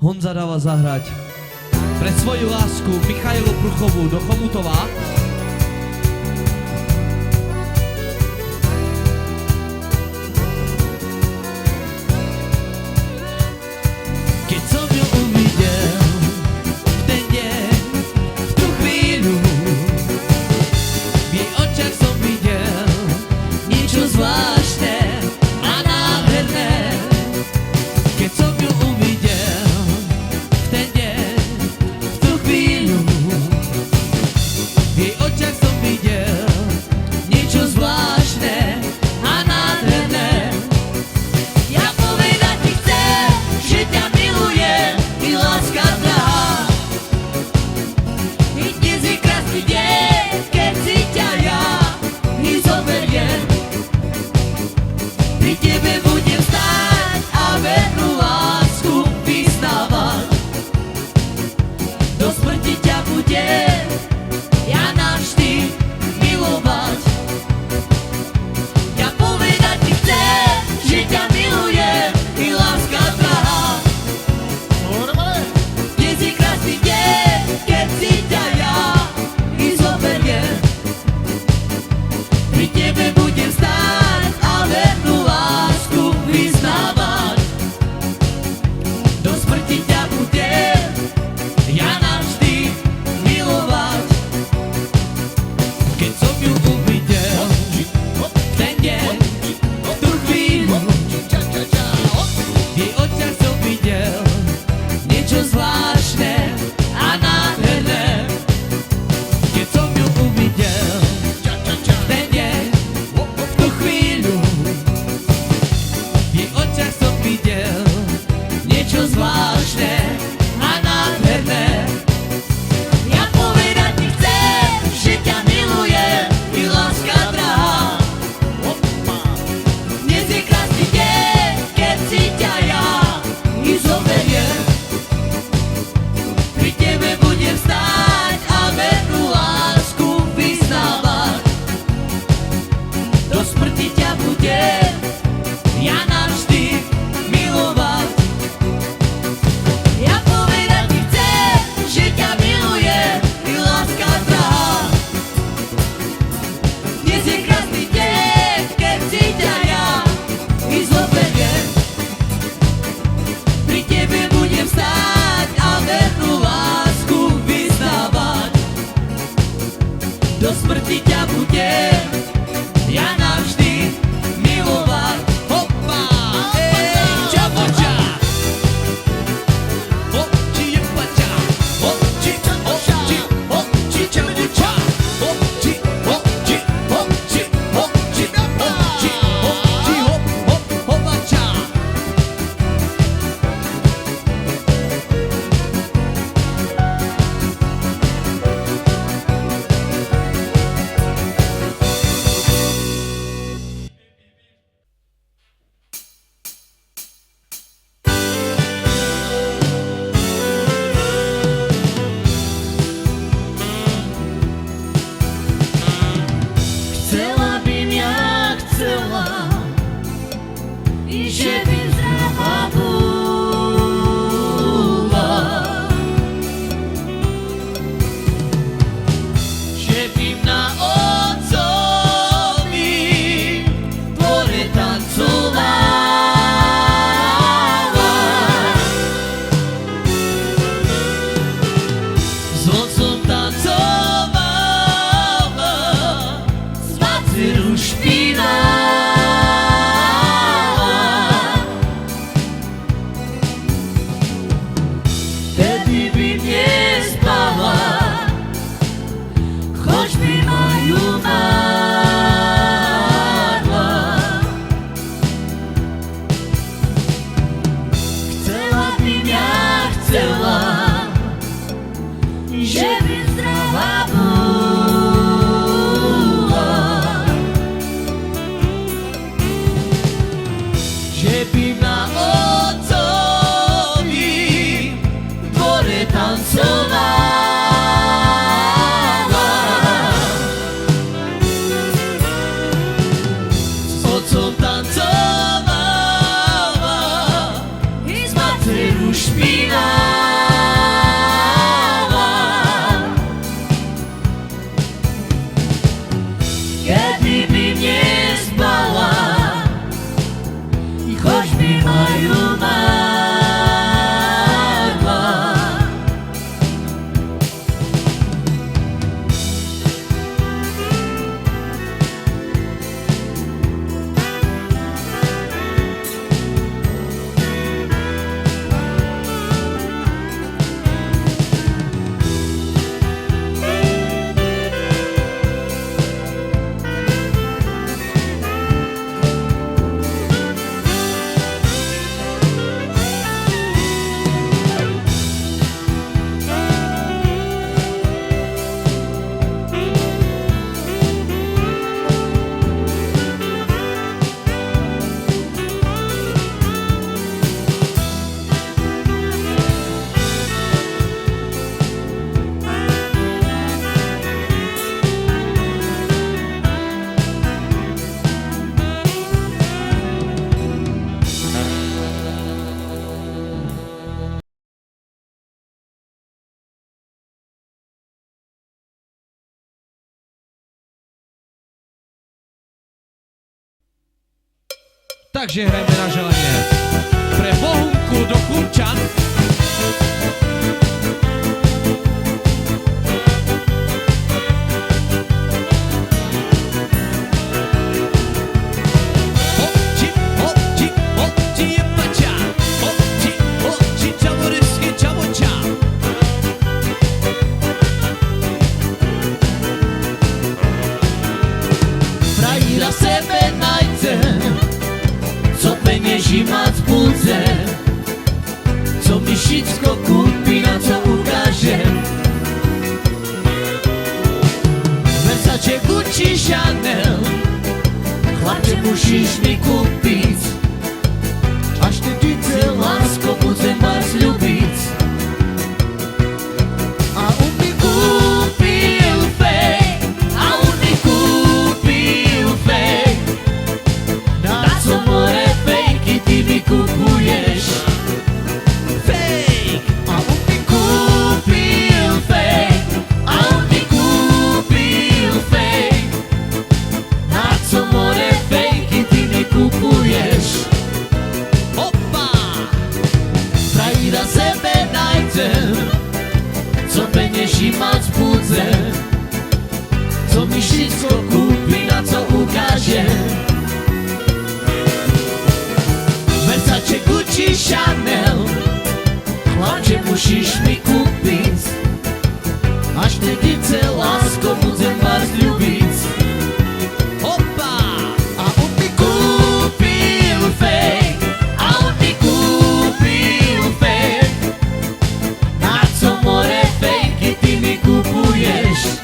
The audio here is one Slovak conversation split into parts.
Honza dáva zahrať pre svoju lásku Michailu Pruchovú do Chomutova. Keď som ju uvidel v ten deň, v tú chvíľu, v jej očiach som videl niečo zvláštne a nádherné. Keď som ju uvidel v ten deň, v tú chvíľu, v jej očiach som videl niečo zvláštne a nádherné. Ja povedať ti chcem, že ťa milujem, ty láska drahá. I dnes je krásny deň, keď si ťa ja i zoberiem. Pri tebe budem stáť a vernú lásku vyznávať. Do smrti ťa budem ja navždy milovať. Ja povedať ti chcem, že ťa milujem, ty láska drahá. Dnes je krásny deň, keď si ťa ja i zoberiem. Pri tebe budem stáť a vernú lásku vyznávať. Do smrti ťa budem ja navždy milovať. Keď som ju uvidel v ten deň, v tú chvíľu, v jej očiach som videl niečo zvláštne a nádherné. Keď som ju uvidel v ten deň, v tú chvíľu, v jej očiach som videl niečo zvláštne a nádherné. Ja povedať ti chcem, že ťa milujem, ty láska drahá. Dnes je krásny deň, keď si ťa ja i zoberiem. Pri tebe budem stáť a vernú lásku vyznávať. Do smrti ťa budem ja navždy milovať. Ja povedať ti chcem, že ťa milujem, ty láska drahá. Dnes je krásny deň, keď si ťa ja i zoberiem. Pri tebe budem stáť a vernú lásku vyznávať. Do smrti ťa budem ja navždy milovať. Hoppa, čapoča. Hopči, jepača. Hopči, hopči, hopči, čapoča. Hopči, hopči, hopči, hopči, hopči, hopči, hop, hop, hopača. Chcela by mňa, chcela, i že by zdravá bola, že by na otcovým dvore tancovala. S otcom tancovala, s dcerou špinala. Vtedy by nespala, choć by moju marla. Chcela by mňa, chcela, že by zdravá bola, že by na otcovým dvore tancovala. S otcom tancovala, i s dcerou špinala. takže hrajme na želanie. Pre Bohunku do Kunčan. Frajíra sebe najce, co peněží mať budze, co mi všetko kúpi, na co ukáže. Versace, Gucci, Chanel, chlapče, musíš mi kúpiť, až tedy cel lásko budem vás ľúbiť. A on mi kúpil fake, a on mi kúpil fake, na co more fejky ty mi kupuješ. Fake, a on mi kúpil fake, a on mi kúpil fake, na co more fejky ty mi kupuješ. Opa! Frajíra sebe najdem, co peněží mať budze, co mi všetko kúpi, na co ukáže. Versace, Gucci, Chanel, chlapče, musíš mi kúpiť, až tedy cel lásko budem vás ľúbiť. Opa! A on mi kúpil fake, a on mi kúpil fake, na co more fejky ty mi kupuješ.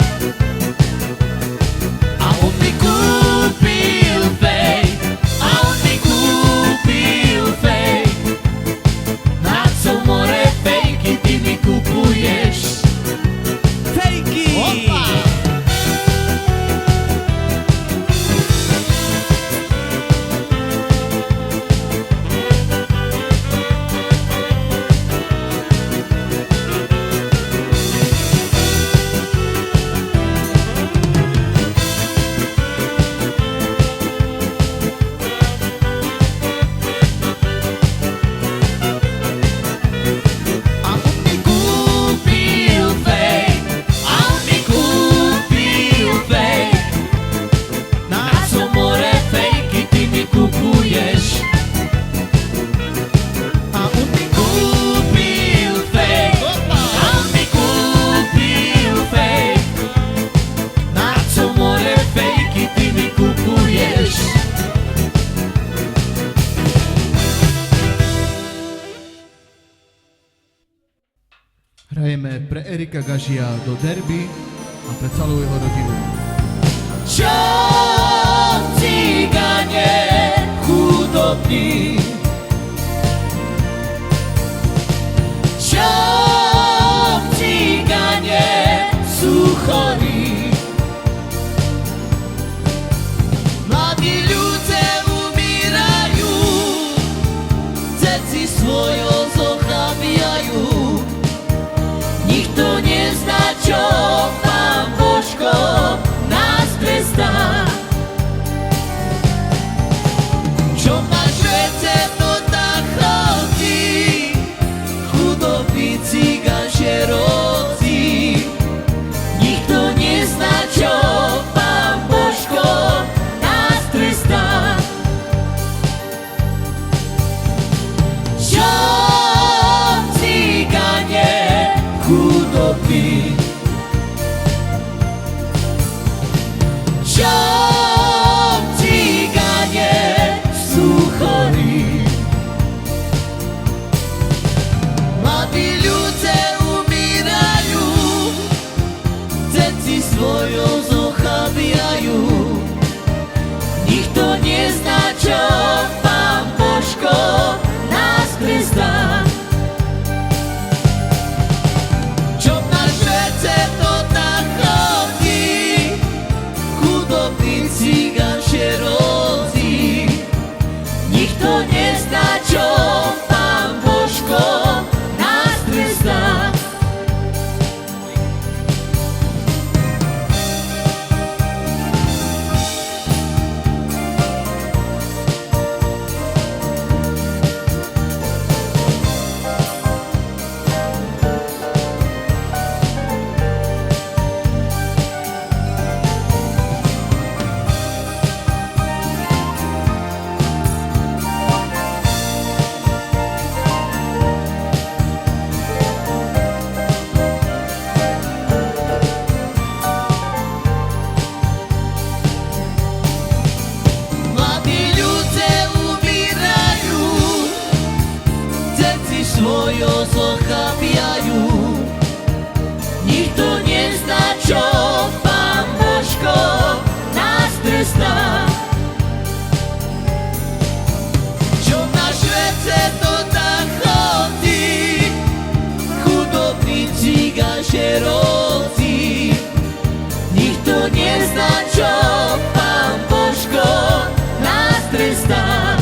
A on mi kúpil fake, a on mi kúpil fake, na co more fejky ty mi kupuješ. Fejky! Opa! A on mi kúpil fake, a on mi kúpil fake, na co more fejky ty mi kupuješ. A on mi kúpil fake, a on mi kúpil fake, na co more fejky ty mi kupuješ. Hrajeme pre Erika Gažia do derby a pre celú jeho rodinu. Čo cigane chudobní, čo cigane sú chorí, mladí ľudia umírajú, deti svojo zochavíjajú. Nikto nezná, čo Pán Božko nás trestá. Čo máš recept, tak chodí, chudobný cigan šerocí. Nikto nezná, čo Pán Božko nás trestá. Čo cigane chudobní, čo cigane sú chorí, mladí ľudia umírajú, deti svojo zochavíjajú. Nikto nezná, čo Pán Božko nás trestá. Čo náš recept, to tak chodí, chudobný cigan šerocí. Nikto nezná, čo Pán Božko nás trestá. pochapiajú. Nikto nezná, čo Pán Božko nás trestá. Čo na šverce to tak chodí, chudobní cigašerovci. Nikto nezná, čo Pán Božko nás trestá.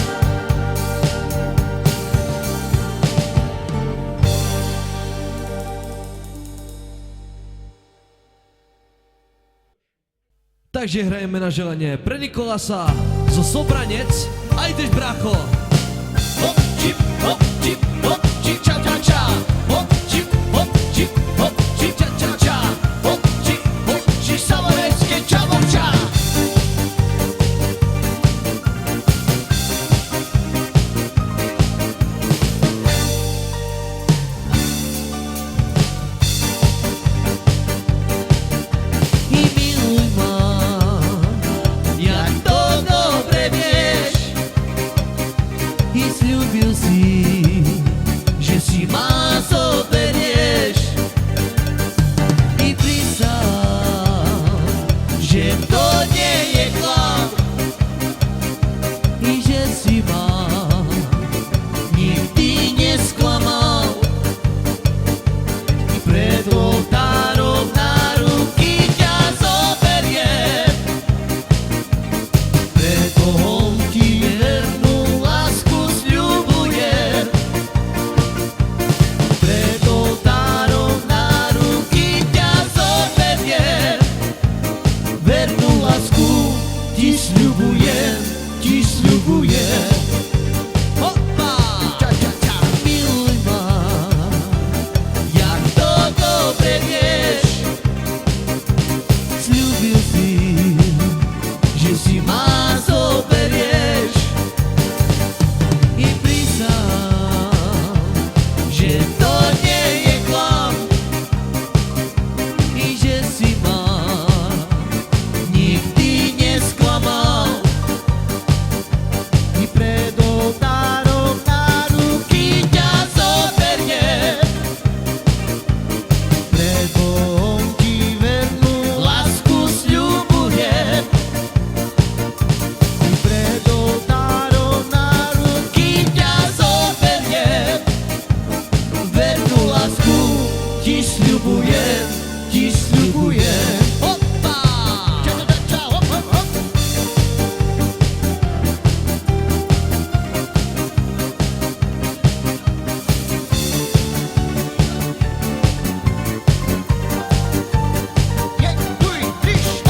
Takže hrajeme na želanie pre Nikolasa zo Sobranec. A ideš, brácho! Hop, čip, ča, ča, ča. Hop, čip, ča, ča, ča. Hop, čip, Savorecké čavovča. I miluj ma, jak to dobre vieš. I sľúbil si, že si ma zoberieš. I prísahal, že to nie je klam. I že si ma nikdy nesklamal. I pred oltárom na ruky ťa zoberiem. Pred Bohom ti vernú lásku sľubujem. Pred oltárom na ruky ťa zoberiem. Vernú lásku ti sľubujem, ti sľubujem. Hopa! Ča, ča, ča. Miluj ma, jak to dobre vieš. Sľúbil si, že si ma zoberieš. I prísahal, že to nie je klam. I že si ma nikdy nesklamal. I pred oltárom na ruky ťa zoberiem. Pred Bohom ti vernú lásku sľubujem. I pred oltárom na ruky ťa zoberiem. Vernú lásku ti sľubujem, ti sľubujem. Hopa! Ča, ča, ča, hop, hop, hop. Jeden, dva, tri, štyri.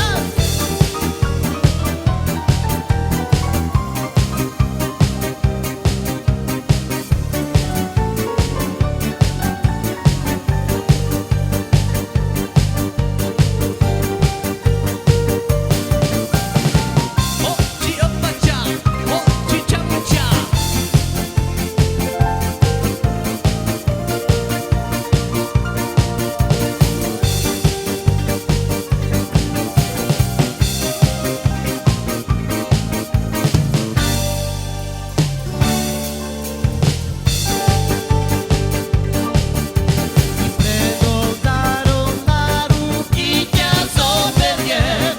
Hop, či opača, hop, či čamuča. I pred oltárom na ruky ťa zoberiem.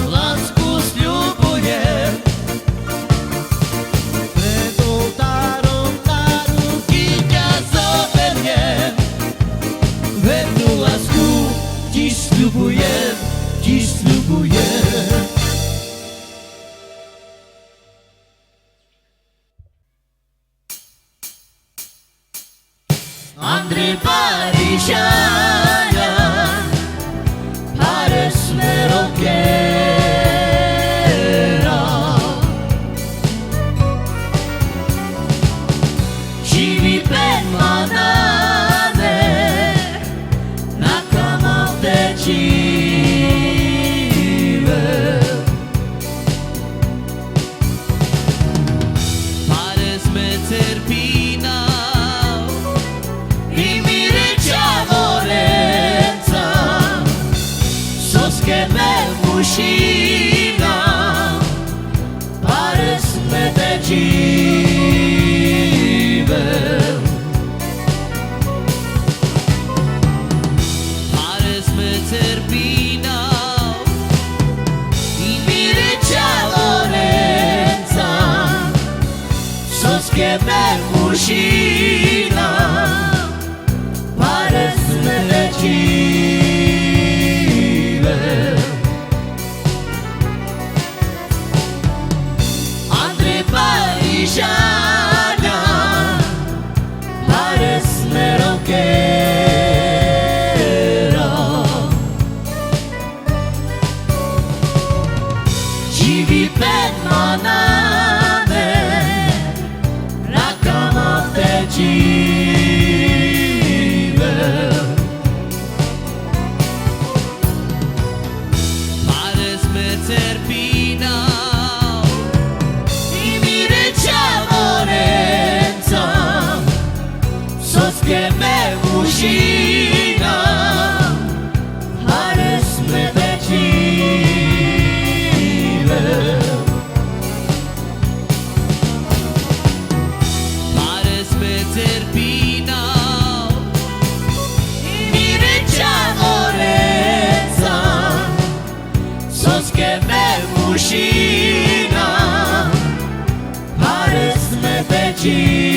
Lásku sľubujem. Pred oltárom na ruky ťa zoberiem. Vernú lásku ti sľubujem, ti sľubujem. Andrej Parížania, pare smerokiera. Živí pen manane, na kama tečive. Pare sme cerpina, i mi rečavore. Soskieme mužina, pare sme večive. Andrej Parížania, pare sme rockera. Živý pet má náme, raka má tečive. Pare sme Cerpínov, i mi reča Lorenza, soskieme mužina, pare sme večive. Pare sme Cerpínov, i mi reča Lorenza, soskieme mužina, pare sme večive.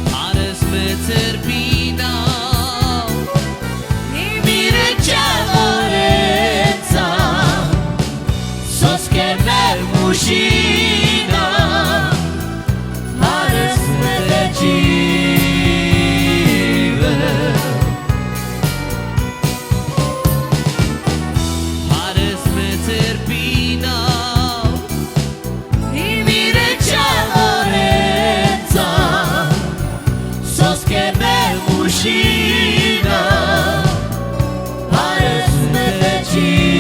Pare sme Cerpínov, i mi reča Lorenza, soskieme mužina, pare sme večive. Pare sme Cerpínov, i mi reča Lorenza, soskieme mužina, pare sme večive.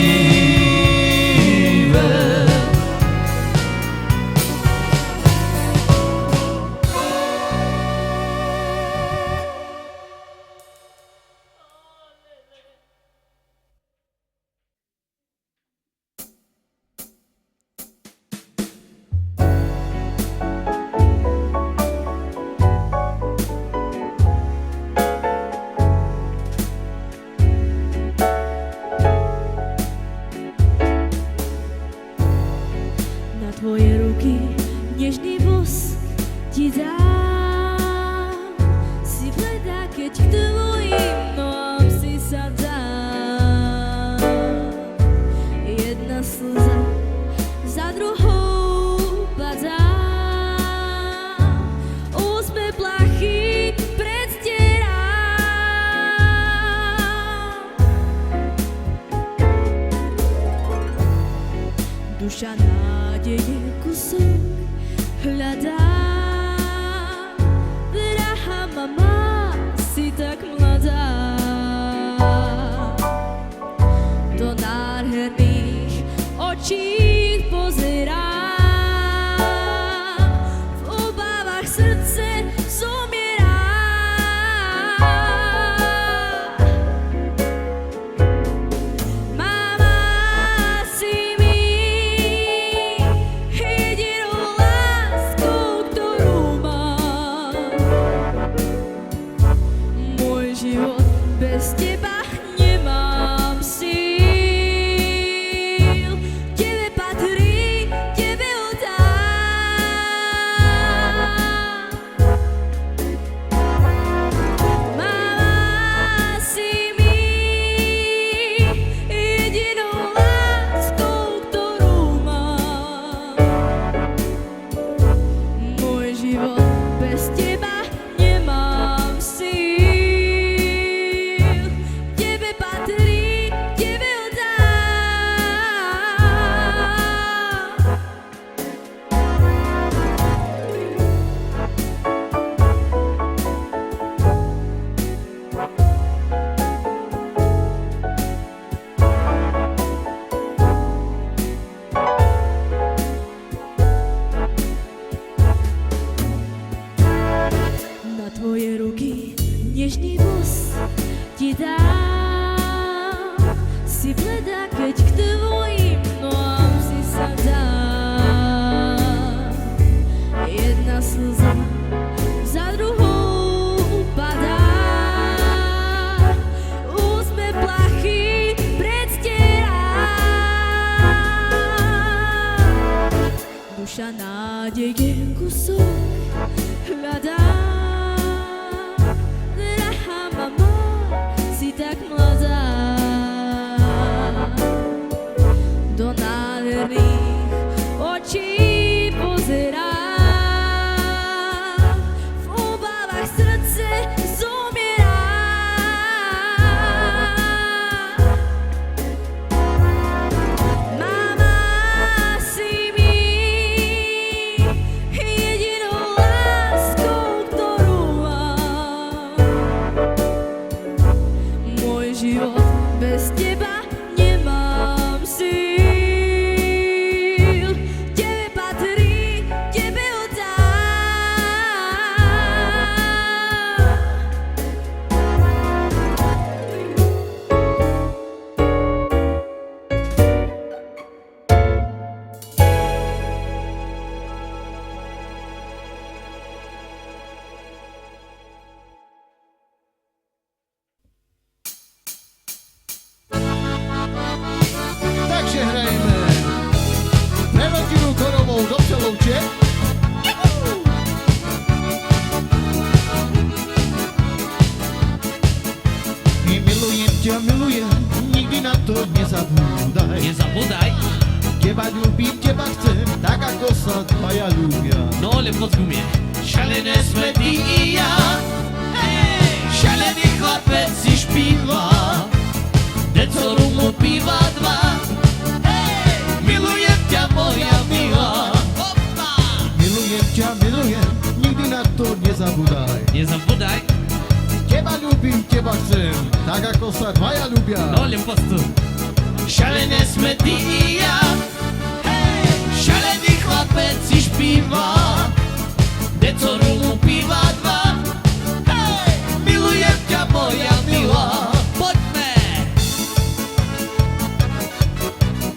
Na tvoje ruky nežný vosk ti dám. Si bledá, keď k tvojim nohám si sa dám. Jedna slza za druhou padá. Úsmev plachý predstierám. Duša nádeje kusok hľadá. Drahá mama, si tak mladá. Do nádherných očí pozerám. V obávach srdce zomiera. Mama, si mi jedinou láskou, ktorú mám. Môj život bez teba nemám síl. Tebe Naša nádej jen kusok hľadá. Drahá mama, si tak mladá. Do nádherných očí pozerá. V obávach srdce zomiera. Mama, si mi jedinou láskou, ktorú mám. Môj život bez teba nemám síl. Tebe patrí, tebe oddám. Takže hrajeme pre rodinu Korovou do Přelouče. I milujem ťa, milujem, nikdy na to nezabúdaj. Nezabudaj. Teba ľúbim, teba chcem, tak ako sa dvaja ľúbia. No, ale poď ku mne. Šalené sme ty i ja. Hej, šalený chlapec si špíva. Decoru mu píva dva. Hej, milujem ťa moja milá. Milujem ťa, milujem, nikdy na to nezabúdaj. Nezabudaj. Teba ľúbim, teba chcem, tak ako sa dvaja ľúbia. No, ale poď tu. Šalené sme ty i ja. Hej, šalený chlapec si špíva. Decoru mu píva dva. Hej, milujem ťa moja milá. Poďme.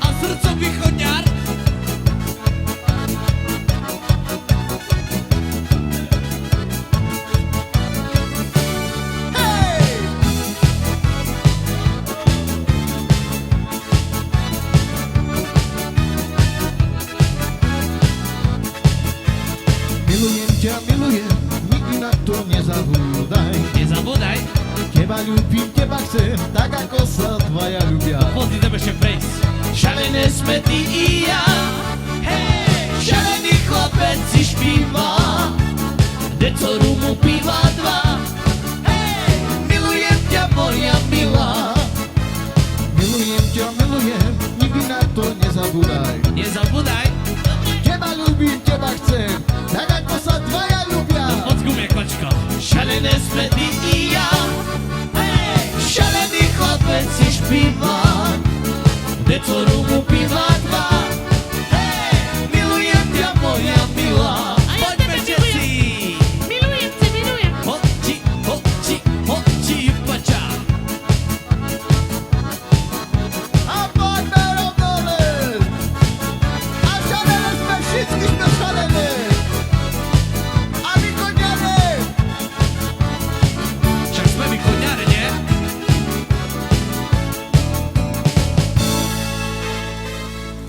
A srdco východňar. Hej! Milujem ťa, milujem, nikdy na to nezabúdaj. Nezabudaj. Teba ľúbim, teba chcem, tak ako sa dvaja ľúbia. Poď, ideme ešte prejsť. Šalené sme ty i ja. Hej, šalený chlapec si špíva. Decoru mu píva dva. Hej, milujem ťa moja milá. Milujem ťa, milujem, nikdy na to nezabúdaj. Nezabudaj. Teba ľúbim, teba chcem, tak ako sa dvaja ľúbia. No, poď ku mne, kočko. Šalené sme ty i ja. Hej, šalený chlapec si špíva. Decoru mu píva dva. Hej, milujem ťa moja milá. Poďme, všetci. Milujem ťa, milujem. Hoči, hoči, hoči, pača. A poďme rovno len. A šalené sme, všetky sme šalené. A vychodňané. Však sme východňare, nie?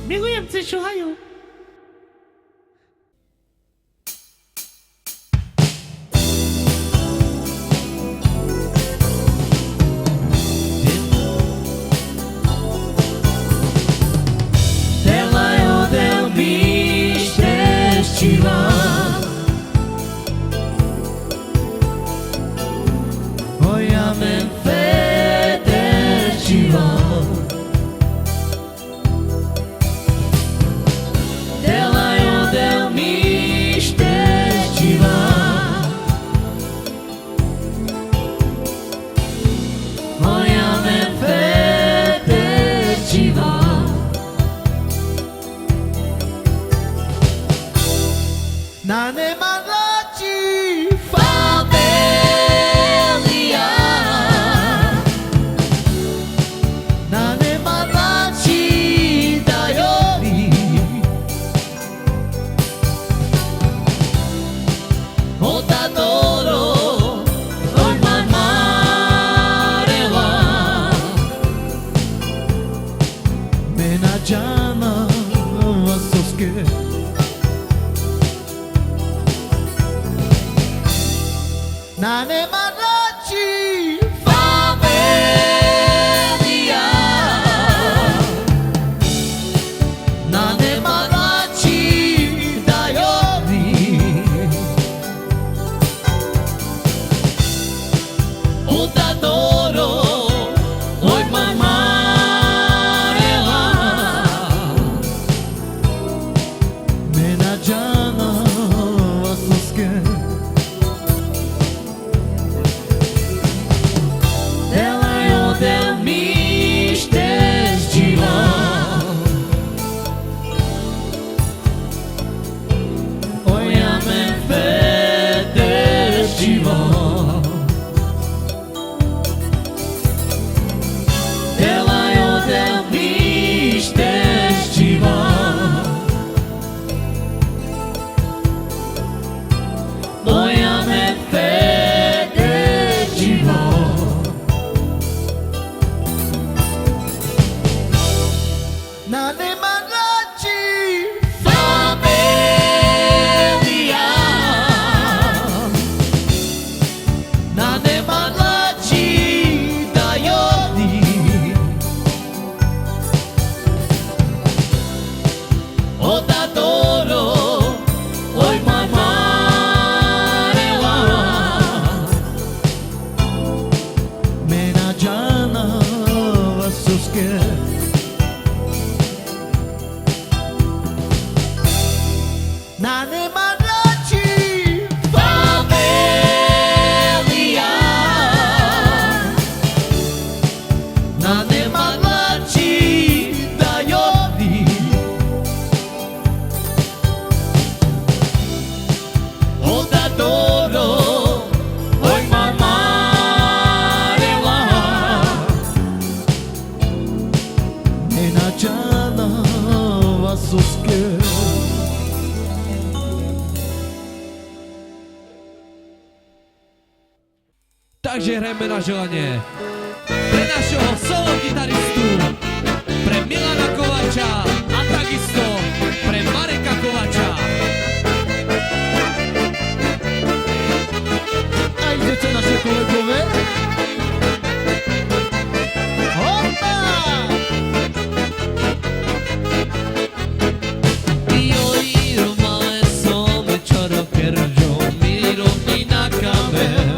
Milujem ťa, šuhaju. Delajo del mi šteščiva. Moja men federčiva. Delajo del mi šteščiva. Moja men federčiva. Na nemanlači Fabelia. na nemanlači dajovi. Otadoro, Norman Marela. Menadžana Vasovské. Nane Malachi Favelia Nane Malachi Dayori Odadoro Oi mamarela Menajana Vasuske Delajo del mištes dživa Oja me fedes dživa Delajo del mištes dživa Oja me fedes dživa Nane Malachi Favelia Nane Malachi Dayori Odadoro Oi mamarela Menajana Vasuske Nane Malachi Favelia Nane Malachi Dayori Odadoro Oi mamarela Menajana Vasuske Takže hrajeme na želanie pre našeho solo gitaristu, pre Milana Kovača a takisto pre Mareka Kovača. A idete naše kolegové? Hopa! Io male some čoro keržo mi rovni na kamer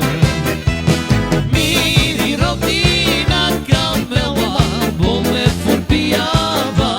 Mi rovni na kamela bo me fur pijava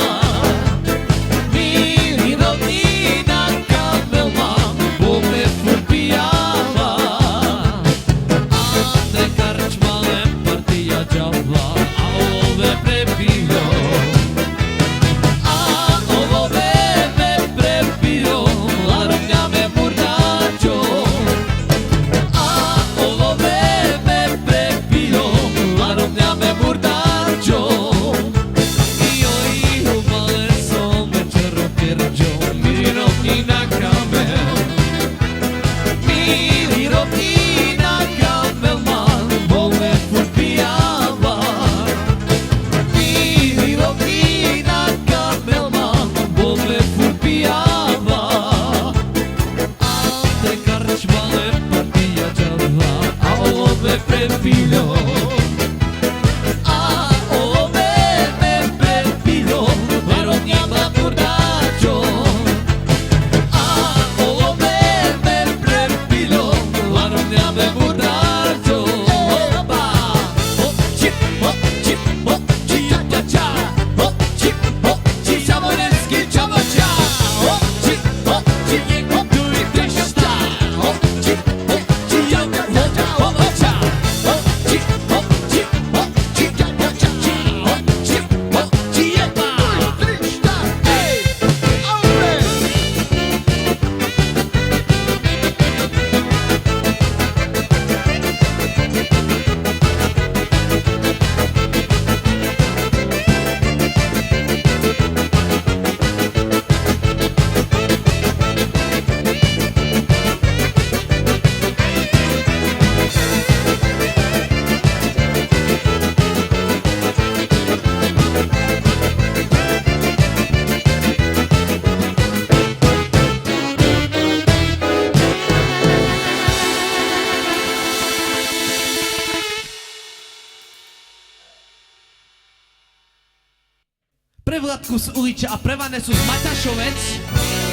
pre Vladku z Uliča a pre Vanesu z Matašovec.